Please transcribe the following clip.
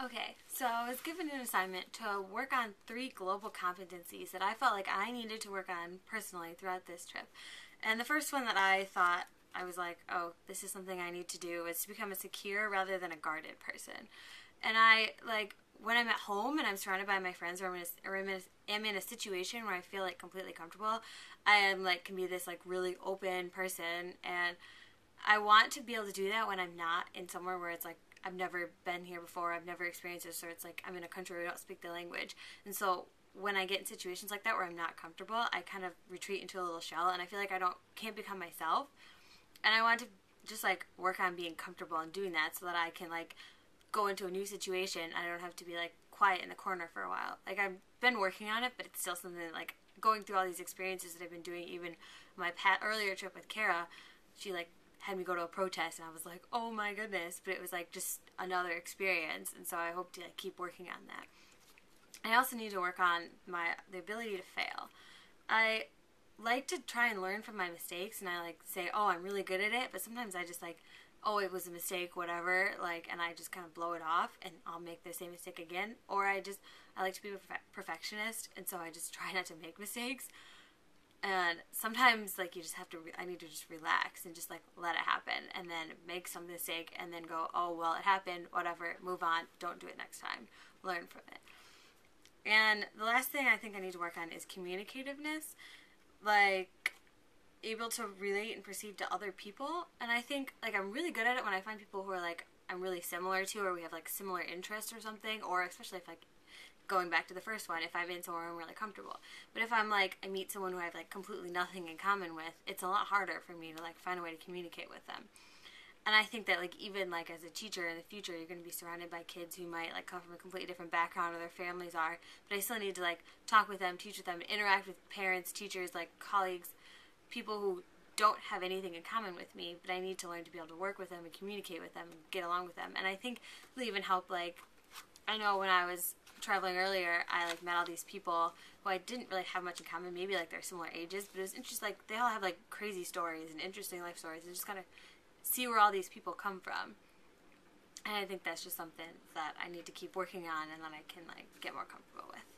Okay, so I was given an assignment to work on 3 global competencies that I felt like I needed to work on personally throughout this trip. And the first one that I thought I was like, oh, this is something I need to do is to become a secure rather than a guarded person. And I like when I'm at home and I'm surrounded by my friends, am in a situation where I feel like completely comfortable, I am like can be this like really open person, and I want to be able to do that when I'm not in somewhere where it's like I've never been here before, I've never experienced this, or it's like I'm in a country where I don't speak the language. And so when I get in situations like that where I'm not comfortable, I kind of retreat into a little shell, and I feel like I can't become myself. And I want to just like work on being comfortable and doing that so that I can like go into a new situation. I don't have to be like quiet in the corner for a while. Like I've been working on it, but it's still something that, like going through all these experiences that I've been doing. Even my earlier trip with Kara, she like had me go to a protest, and I was like, oh my goodness, but it was like just another experience, and so I hope to like, keep working on that. I also need to work on the ability to fail. I like to try and learn from my mistakes, and I like say, oh, I'm really good at it, but sometimes I just like, oh, it was a mistake, whatever, like, and I just kind of blow it off, and I'll make the same mistake again. Or I like to be a perfectionist, and so I just try not to make mistakes. And sometimes, like, you just have to, I need to just relax and just, like, let it happen, and then make some mistake, and then go, oh, well, it happened, whatever, move on, don't do it next time, learn from it. And the last thing I think I need to work on is communicativeness, like, able to relate and perceive to other people. And I think, like, I'm really good at it when I find people who are, like, I'm really similar to, or we have, like, similar interests or something, or especially if, like, going back to the first one, if I'm in somewhere I'm really comfortable. But if I'm like, I meet someone who I have like completely nothing in common with, it's a lot harder for me to like find a way to communicate with them. And I think that like even like as a teacher in the future, you're going to be surrounded by kids who might like come from a completely different background, or their families are, but I still need to like talk with them, teach with them, interact with parents, teachers, like colleagues, people who don't have anything in common with me, but I need to learn to be able to work with them and communicate with them and get along with them. And I think it'll even help, like, I know when I was traveling earlier, I like met all these people who I didn't really have much in common. Maybe like they're similar ages, but it was interesting. Like they all have like crazy stories and interesting life stories, and just kind of see where all these people come from. And I think that's just something that I need to keep working on, and that I can like get more comfortable with.